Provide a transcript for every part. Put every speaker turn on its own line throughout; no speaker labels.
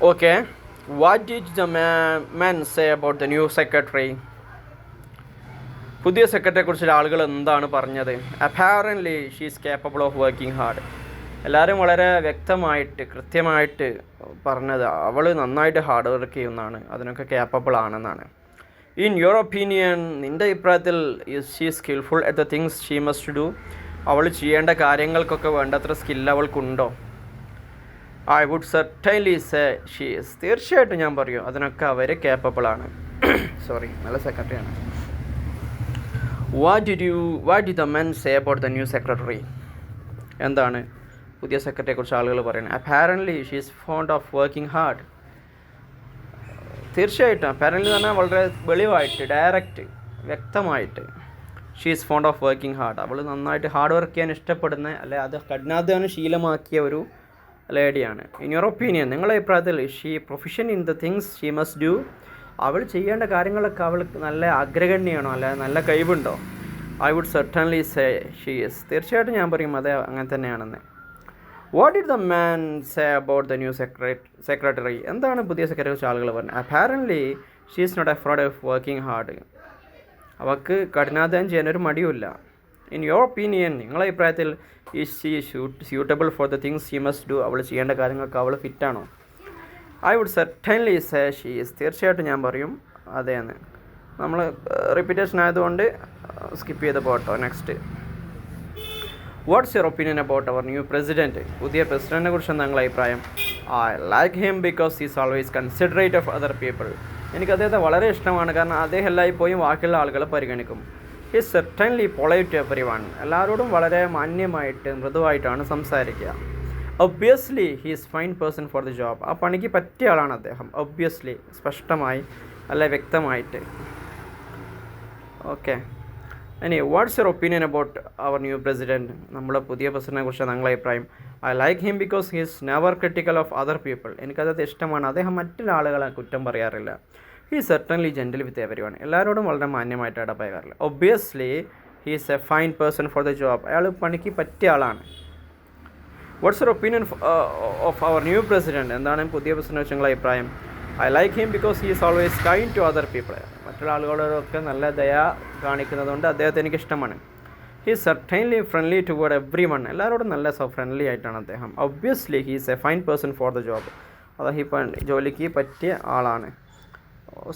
Okay, what did the man say about the new secretary? പുതിയ സെക്രട്ടറിയെക്കുറിച്ച് ആളുകൾ എന്താണ് പറഞ്ഞത്? Apparently she is capable of working hard. എല്ലാവരും വളരെ വ്യക്തമായിട്ട് കൃത്യമായിട്ട് പറഞ്ഞത് അവൾ നന്നായിട്ട് ഹാർഡ് വർക്ക് ചെയ്യുന്നതാണ്, അതിനൊക്കെ കേപ്പബിൾ ആണെന്നാണ്. ഇൻ യുവർ ഒപ്പീനിയൻ, നിൻ്റെ അഭിപ്രായത്തിൽ is she skilful at the things she must do? അവൾ ചെയ്യേണ്ട കാര്യങ്ങൾക്കൊക്കെ വേണ്ടത്ര സ്കില്ല് അവൾക്കുണ്ടോ? I would certainly say she is. തീർച്ചയായിട്ടും ഞാൻ പറയും അതിനൊക്കെ അവർ കേപ്പബിളാണ്. സോറി, നല്ല സെക്രട്ടറിയാണ്. What did the men say about the new secretary? എന്താണ് പുതിയ സെക്രട്ടറിയെക്കുറിച്ച് ആളുകൾ പറയുന്നത്? Apparently she is fond of working hard. തീർച്ചയായിട്ടും അപ്പാരൻ്റ്ലി പറഞ്ഞാൽ വളരെ വെളിവായിട്ട് ഡയറക്റ്റ് വ്യക്തമായിട്ട് she is fond of working hard. അവൾ നന്നായിട്ട് ഹാർഡ് വർക്ക് ചെയ്യാൻ ഇഷ്ടപ്പെടുന്ന അല്ലെ അത് കഠിനാധ്വാനം ശീലമാക്കിയ ഒരു ലേഡിയാണ്. ഇൻ യുവർ ഒപ്പീനിയൻ, നിങ്ങളുടെ അഭിപ്രായത്തിൽ she profession in the things she must do? അവൾ ചെയ്യേണ്ട കാര്യങ്ങളൊക്കെ അവൾക്ക് നല്ല അഗ്രഗണ്യാണോ, അല്ല നല്ല കഴിവുണ്ടോ? I would certainly say she is. തീർച്ചയായിട്ടും ഞാൻ പറയും അതെ, അങ്ങനെ തന്നെയാണെന്ന്. What did the man say about the new secretary? എന്താണ് പുതിയ സെക്രട്ടറി കുറിച്ച് ആളുകൾ പറഞ്ഞത്? Apparently she is not afraid of working hard. അവൾക്ക് കഠിനാധ്വാനം ചെയ്യാനൊരു മടിയുമില്ല. ഇൻ യുവർ ഒപ്പീനിയൻ, നിങ്ങളുടെ അഭിപ്രായത്തിൽ is she suitable for the things she must do? അവൾ ചെയ്യേണ്ട കാര്യങ്ങൾക്ക് അവൾ ഫിറ്റാണോ? I would certainly say she is. തീർച്ചയായിട്ടും ഞാൻ പറയും അതേന്ന്. നമ്മൾ റിപ്പീറ്റേഷൻ ആയതുകൊണ്ട് സ്കിപ്പ് ചെയ്ത് പോട്ടോ. Next, what's your opinion about our new president? പുതിയ പ്രസിഡൻറ്റിനെ കുറിച്ച് എന്താ നിങ്ങളുടെ അഭിപ്രായം? I like him because is always considerate of other people. എനിക്ക് അദ്ദേഹത്തെ വളരെ ഇഷ്ടമാണ്, കാരണം അദ്ദേഹം എല്ലായ്പ്പോഴും ബാക്കിയുള്ള ആളുകളെ പരിഗണിക്കും. Is certainly polite to every one. എല്ലാവരോടും വളരെ മാന്യമായിട്ട് മൃദുവായിട്ടാണ് സംസാരിക്കുക. Obviously he is fine person for the job. ആ പണിക്ക് പറ്റിയ ആളാണ് അദ്ദേഹം. ഒബ്വിയസ്ലി, സ്പഷ്ടമായി അല്ല വ്യക്തമായിട്ട്. ഓക്കെ, ഇനി what's your opinion about our new president? നമ്മുടെ പുതിയ പ്രസിഡൻറ്റിനെ കുറിച്ച് നിങ്ങളുടെ അഭിപ്രായം? I like him because he is never critical of other people. എനിക്കദ്ദേഹത്തെ ഇഷ്ടമാണ്, അദ്ദേഹം മറ്റുള്ള ആളുകളെ കുറ്റം പറയാറില്ല. He is certainly gentle with every one. എല്ലാവരോടും വളരെ മാന്യമായിട്ട് ഇടപഴകാറില്ല. Obviously he is a fine person for the job. അയാൾ പണിക്ക് പറ്റിയ ആളാണ്. What's your opinion of our new president? എന്താണ് പുതിയ പ്രസിഡൻറ്റ് വെച്ച് നിങ്ങളുടെ അഭിപ്രായം? I like him because he is always kind to other people. മറ്റുള്ള ആളുകളോടൊക്കെ നല്ല ദയ കാണിക്കുന്നതുകൊണ്ട് അദ്ദേഹത്തെ എനിക്ക് ഇഷ്ടമാണ്. He is certainly friendly toward every one. എല്ലാവരോടും നല്ല ഫ്രണ്ട്ലി ആയിട്ടാണ് അദ്ദേഹം. Obviously he is a fine person for the job. അതായത് ഇപ്പം ജോലിക്ക് പറ്റിയ ആളാണ്.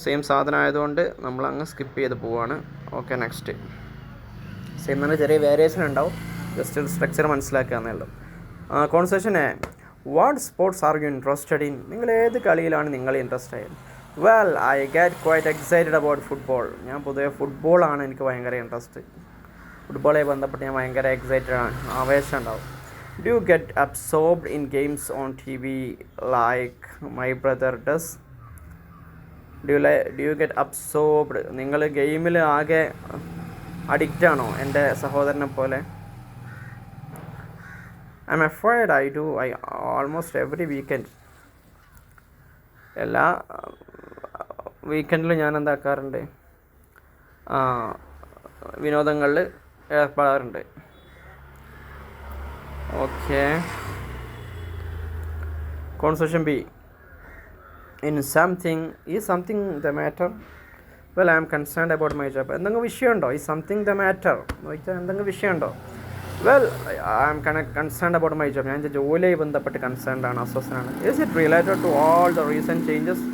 സെയിം സാധനം ആയതുകൊണ്ട് നമ്മൾ അങ്ങ് സ്കിപ്പ് ചെയ്ത് പോവുകയാണ്. Okay, next. സെയിം തന്നെ ചെറിയ വേരിയേഷൻ ഉണ്ടാവും, ജസ്റ്റ് സ്ട്രക്ചർ മനസ്സിലാക്കുക എന്നേ ഉള്ളൂ. Concession A, what sports are you interested in? നിങ്ങൾ ഏത് കളിയിലാണ് നിങ്ങൾ ഇൻട്രസ്റ്റ് ആയത്? Well, I get quite excited about football. ഞാൻ പൊതുവെ ഫുട്ബോളാണ് എനിക്ക് ഭയങ്കര ഇൻട്രസ്റ്റ്. ഫുട്ബോളുമായി ബന്ധപ്പെട്ട് ഞാൻ ഭയങ്കര എക്സൈറ്റഡ് ആണ്, ആവേശം ഉണ്ടാവും. Do you get absorbed in games on T we like my brother does? Do you get absorbed? നിങ്ങൾ ഗെയിമിൽ ആകെ അഡിക്റ്റാണോ എൻ്റെ സഹോദരനെ പോലെ? I'm afraid I do. I almost every weekend. എല്ലാ വീക്കെൻഡിലും ഞാൻ എന്താക്കാറുണ്ട്, വിനോദങ്ങളിൽ ഏർപ്പെടാറുണ്ട്. Okay, concession B, in something is something the matter? Well, I am concerned about my job. എന്തെങ്കിലും വിഷയമുണ്ടോ? ഈ സംതിങ് ദ മാറ്റർ എന്ന് വെച്ചാൽ എന്തെങ്കിലും വിഷയമുണ്ടോ? Well, I am concerned about my job. ഞാൻ എൻ്റെ ജോലിയായി ബന്ധപ്പെട്ട് കൺസേൺഡ് ആണ്, അസ്വസ്ഥനാണ്. Is it related to all the recent changes?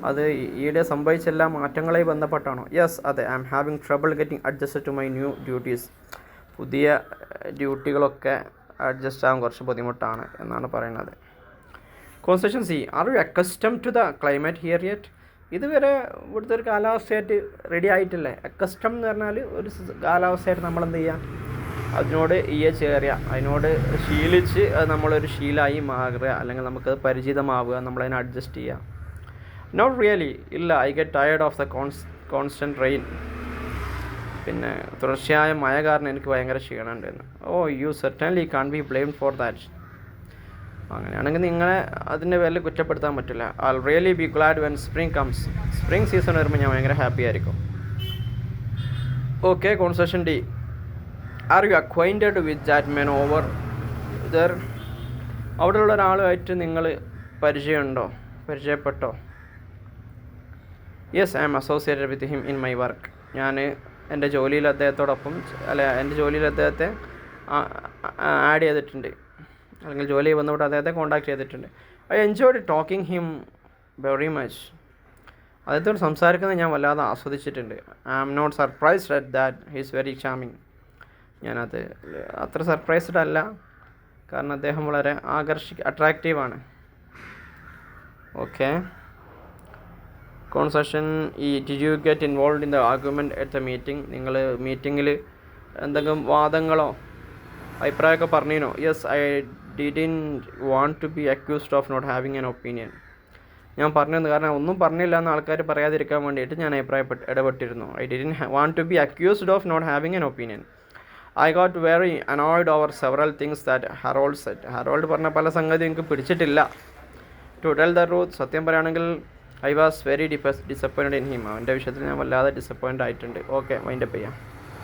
അത് ഈയിടെ സംഭവിച്ച എല്ലാ മാറ്റങ്ങളായി ബന്ധപ്പെട്ടാണോ? യെസ്, അതെ. I am having trouble getting adjusted to my new duties. പുതിയ ഡ്യൂട്ടികളൊക്കെ അഡ്ജസ്റ്റ് ആകാൻ കുറച്ച് ബുദ്ധിമുട്ടാണ് എന്നാണ് പറയുന്നത്. Concession C, are you accustom to the climate here yet? ഇതുവരെ ഇവിടുത്തെ ഒരു കാലാവസ്ഥയായിട്ട് റെഡി ആയിട്ടില്ലേ? അക്കസ്റ്റം എന്ന് പറഞ്ഞാൽ ഒരു കാലാവസ്ഥയായിട്ട് നമ്മളെന്ത് ചെയ്യാം, അതിനോട് ചേരുക, അതിനോട് ശീലിച്ച് അത് നമ്മളൊരു ശീലമായി മാറുക, അല്ലെങ്കിൽ നമുക്കത് പരിചിതമാവുക, നമ്മളതിനെ അഡ്ജസ്റ്റ് ചെയ്യുക. നോട്ട് റിയലി, ഇല്ല. I get tired of the constant rain. പിന്നെ തുടർച്ചയായ മഴ കാരണം എനിക്ക് ഭയങ്കര ക്ഷീണമുണ്ടെന്ന്. Oh, you certainly can't be blamed for that. അങ്ങനെയാണെങ്കിൽ നിങ്ങളെ അതിൻ്റെ പേരിൽ കുറ്റപ്പെടുത്താൻ പറ്റില്ല. I really be glad when spring comes. Spring season വരുമ്പോൾ ഞാൻ ഭയങ്കര ഹാപ്പി ആയിരിക്കും. Okay, concession D, are you acquainted with that man over there? അവിടെയുള്ള ഒരാളുമായിട്ട് നിങ്ങൾ പരിചയമുണ്ടോ? പരിചയപ്പെട്ടോ? Yes, I am associated with him in my work. ഞാൻ എൻ്റെ ജോലിയിൽ അദ്ദേഹത്തോടൊപ്പം എൻ്റെ ജോലിയിൽ അദ്ദേഹത്തെ ആഡ് ചെയ്തിട്ടുണ്ട്, അല്ലെങ്കിൽ ജോലി വന്നുകൊണ്ട് അദ്ദേഹത്തെ കോൺടാക്ട് ചെയ്തിട്ടുണ്ട്. I enjoyed talking him very much. അദ്ദേഹത്തോട് സംസാരിക്കുന്നത് ഞാൻ വല്ലാതെ ആസ്വദിച്ചിട്ടുണ്ട്. I am not surprised at that he is very charming. ഞാനത് അത്ര സർപ്രൈസ്ഡ് അല്ല, കാരണം അദ്ദേഹം വളരെ അട്രാക്റ്റീവാണ്. Okay. Concession did you get involve in the argument at the meeting? നിങ്ങൾ മീറ്റിങ്ങിൽ എന്തെങ്കിലും വാദങ്ങളോ അഭിപ്രായമൊക്കെ പറഞ്ഞിനോ? Yes, I didn't want to be accused of not having an opinion. ഞാൻ പറഞ്ഞത് കാരണം ഒന്നും പറഞ്ഞില്ല എന്ന് ആൾക്കാർ പറയാതിരിക്കാൻ വേണ്ടിയിട്ട് ഞാൻ ഇടപെട്ടിരുന്നു. I didn't want to be accused of not having an opinion. I got very annoyed over several things that Harold said. Harold പറഞ്ഞ പല സംഗതി എനിക്ക് പിടിച്ചിട്ടില്ല. ടു ടെൽ ദ ട്രൂത്ത്, സത്യം പറയുകയാണെങ്കിൽ I was very disappointed in him. അവൻ്റെ വിഷയത്തിൽ ഞാൻ വല്ലാതെ ഡിസപ്പോയിൻ്റ് ആയിട്ടുണ്ട്. ഓക്കെ, വൈൻഡപ്പ് ചെയ്യാം.